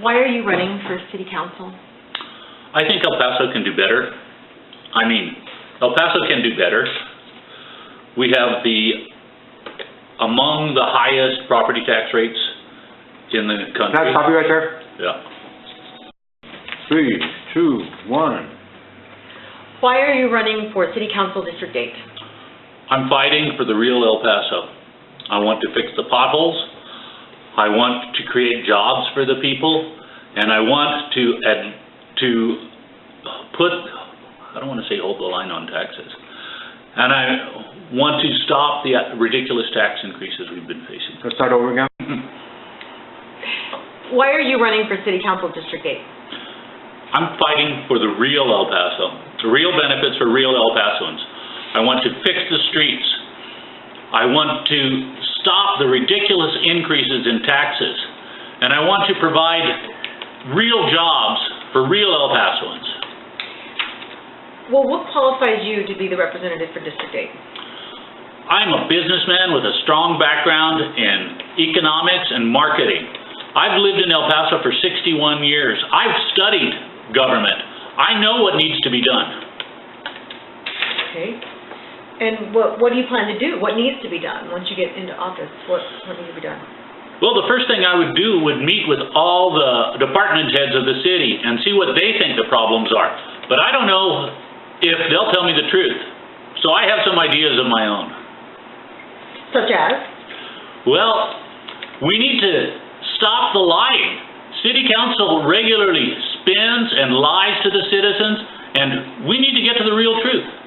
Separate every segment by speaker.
Speaker 1: Why are you running for City Council?
Speaker 2: I think El Paso can do better. I mean, El Paso can do better. We have among the highest property tax rates in the country.
Speaker 3: Can I stop you right there?
Speaker 2: Yeah.
Speaker 3: 3, 2, 1.
Speaker 1: Why are you running for City Council District 8?
Speaker 2: I'm fighting for the real El Paso. I want to fix the potholes. I want to create jobs for the people, and I want to put, I don't want to say hold the line on taxes, and I want to stop the ridiculous tax increases we've been facing.
Speaker 3: Let's start over again.
Speaker 1: Why are you running for City Council District 8?
Speaker 2: I'm fighting for the real El Paso, the real benefits for real El Pasoans. I want to fix the streets. I want to stop the ridiculous increases in taxes. And I want to provide real jobs for real El Pasoans.
Speaker 1: Well, what qualifies you to be the representative for District 8?
Speaker 2: I'm a businessman with a strong background in economics and marketing. I've lived in El Paso for 61 years. I've studied government. I know what needs to be done.
Speaker 1: Okay. And what do you plan to do? What needs to be done once you get into office? What needs to be done?
Speaker 2: Well, the first thing I would do would meet with all the department heads of the city and see what they think the problems are. But I don't know if they'll tell me the truth. So I have some ideas of my own.
Speaker 1: Such as?
Speaker 2: Well, we need to stop the lying. City Council regularly spins and lies to the citizens, and we need to get to the real truth.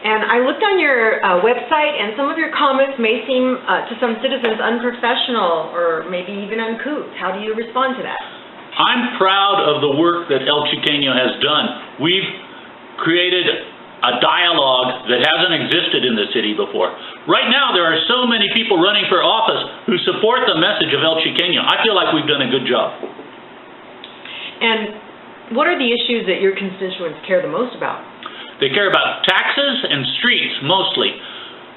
Speaker 1: And I looked on your website, and some of your comments may seem to some citizens unprofessional or maybe even uncouth. How do you respond to that?
Speaker 2: I'm proud of the work that El Chiqueño has done. We've created a dialogue that hasn't existed in the city before. Right now, there are so many people running for office who support the message of El Chiqueño. I feel like we've done a good job.
Speaker 1: And what are the issues that your constituents care the most about?
Speaker 2: They care about taxes and streets, mostly.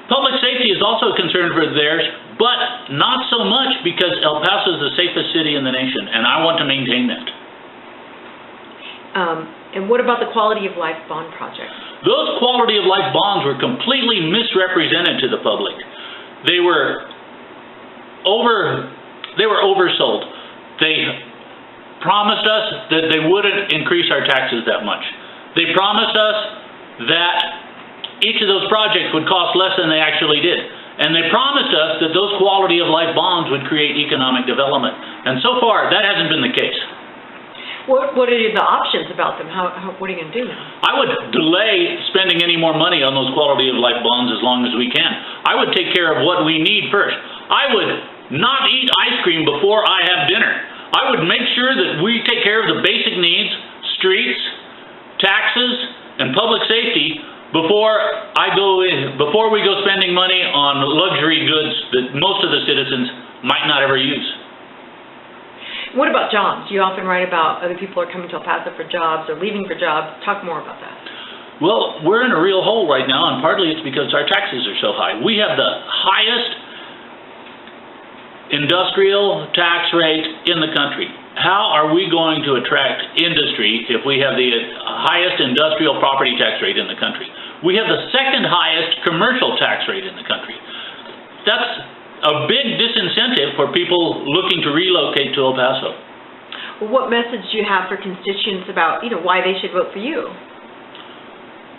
Speaker 2: Public safety is also a concern for theirs, but not so much because El Paso is the safest city in the nation, and I want to maintain that.
Speaker 1: And what about the quality of life bond project?
Speaker 2: Those quality of life bonds were completely misrepresented to the public. They were oversold. They promised us that they wouldn't increase our taxes that much. They promised us that each of those projects would cost less than they actually did. And they promised us that those quality of life bonds would create economic development. And so far, that hasn't been the case.
Speaker 1: What are the options about them? What are you going to do now?
Speaker 2: I would delay spending any more money on those quality of life bonds as long as we can. I would take care of what we need first. I would not eat ice cream before I have dinner. I would make sure that we take care of the basic needs, streets, taxes, and public safety before we go spending money on luxury goods that most of the citizens might not ever use.
Speaker 1: What about jobs? You often write about other people are coming to El Paso for jobs or leaving for jobs. Talk more about that.
Speaker 2: Well, we're in a real hole right now, and partly it's because our taxes are so high. We have the highest industrial tax rate in the country. How are we going to attract industry if we have the highest industrial property tax rate in the country? We have the second highest commercial tax rate in the country. That's a big disincentive for people looking to relocate to El Paso.
Speaker 1: Well, what message do you have for constituents about, why they should vote for you?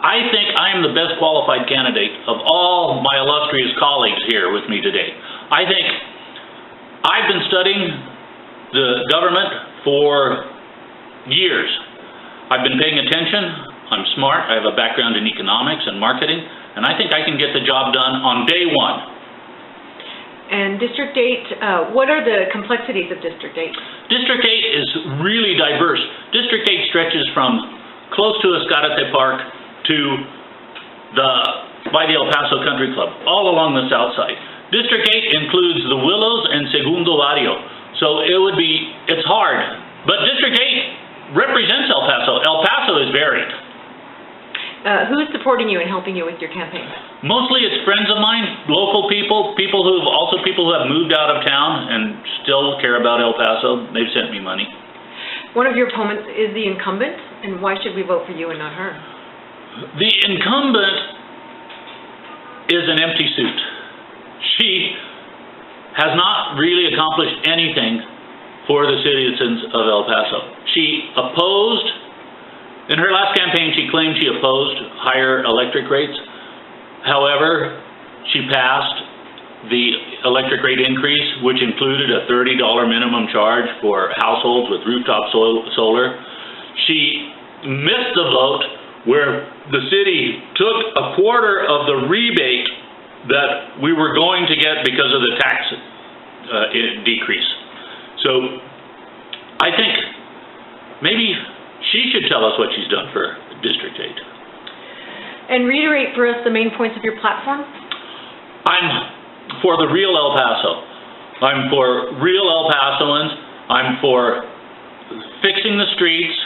Speaker 2: I think I am the best qualified candidate of all my illustrious colleagues here with me today. I think I've been studying the government for years. I've been paying attention. I'm smart. I have a background in economics and marketing, and I think I can get the job done on day one.
Speaker 1: And District 8, what are the complexities of District 8?
Speaker 2: District 8 is really diverse. District 8 stretches from close to Escarate Park to by the El Paso Country Club, all along the south side. District 8 includes the Willows and Segundo Barrio. So it's hard. But District 8 represents El Paso. El Paso is varied.
Speaker 1: Who's supporting you and helping you with your campaign?
Speaker 2: Mostly it's friends of mine, local people, people who have moved out of town and still care about El Paso. They've sent me money.
Speaker 1: One of your opponents is the incumbent, and why should we vote for you and not her?
Speaker 2: The incumbent is an empty suit. She has not really accomplished anything for the citizens of El Paso. She opposed, in her last campaign, she claimed she opposed higher electric rates. However, she passed the electric rate increase, which included a $30 minimum charge for households with rooftop solar. She missed the vote where the city took a quarter of the rebate that we were going to get because of the tax decrease. So I think maybe she should tell us what she's done for District 8.
Speaker 1: And reiterate for us the main points of your platform.
Speaker 2: I'm for the real El Paso. I'm for real El Pasoans. I'm for fixing the streets,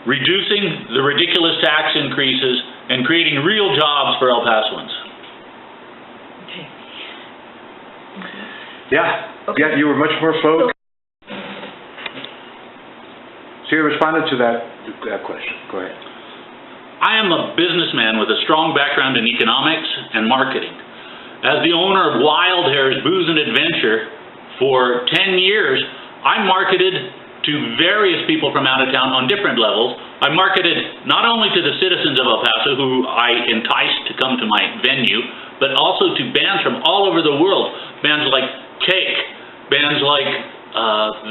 Speaker 2: reducing the ridiculous tax increases, and creating real jobs for El Pasoans.
Speaker 1: Okay.
Speaker 3: Yeah,
Speaker 1: Okay.
Speaker 3: yeah, you were much more focused. So you responded to that question. Go ahead.
Speaker 2: I am a businessman with a strong background in economics and marketing. As the owner of Wild Hair's Booze and Adventure for 10 years, I marketed to various people from out of town on different levels. I marketed not only to the citizens of El Paso, who I enticed to come to my venue, but also to bands from all over the world. Bands like Cake, bands like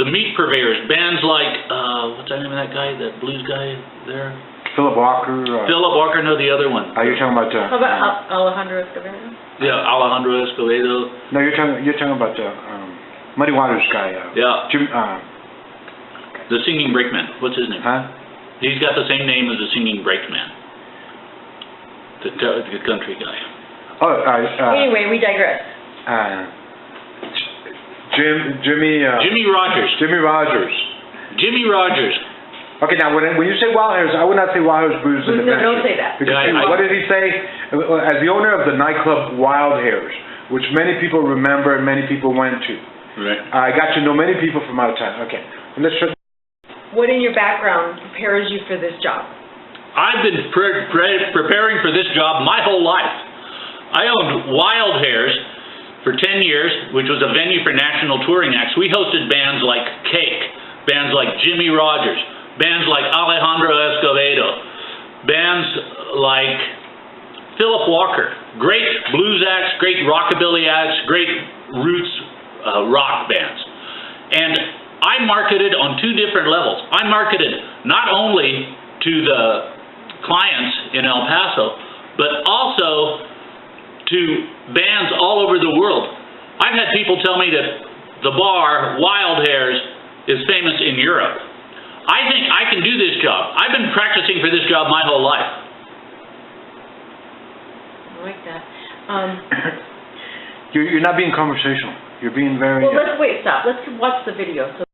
Speaker 2: the Meat Purveyors, bands like, what's the name of that guy, that blues guy there?
Speaker 3: Philip Walker.
Speaker 2: Philip Walker, no, the other one.
Speaker 3: You're talking about.
Speaker 1: How about Alejandro Escobedo?
Speaker 2: Yeah, Alejandro Escobedo.
Speaker 3: No, you're talking about Muddy Waters guy.
Speaker 2: Yeah.
Speaker 3: Jim.
Speaker 2: The singing brakeman. What's his name?
Speaker 3: Huh?
Speaker 2: He's got the same name as the singing brakeman. The country guy.
Speaker 3: Oh.
Speaker 1: Anyway, we digress.
Speaker 3: Jimmy
Speaker 2: Rogers.
Speaker 3: Jimmy Rogers.
Speaker 2: Jimmy Rogers.
Speaker 3: Okay, now when you say Wild Hairs, I would not say Wild Hairs Booze and Adventure.
Speaker 1: Don't say that.
Speaker 3: Because what did he say? As the owner of the nightclub Wild Hairs, which many people remember and many people went to.
Speaker 2: Right.
Speaker 3: I got to know many people from out of town. Okay.
Speaker 1: What in your background prepares you for this job?
Speaker 2: I've been preparing for this job my whole life. I owned Wild Hairs for 10 years, which was a venue for national touring acts. We hosted bands like Cake, bands like Jimmy Rogers, bands like Alejandro Escobedo, bands like Philip Walker, great blues acts, great rockabilly acts, great roots rock bands. And I marketed on two different levels. I marketed not only to the clients in El Paso, but also to bands all over the world. I've had people tell me that the bar, Wild Hairs, is famous in Europe. I think I can do this job. I've been practicing for this job my whole life.
Speaker 1: I like that.
Speaker 3: You're not being conversational. You're being very.
Speaker 1: Well, let's wait. Stop. Let's watch the video. So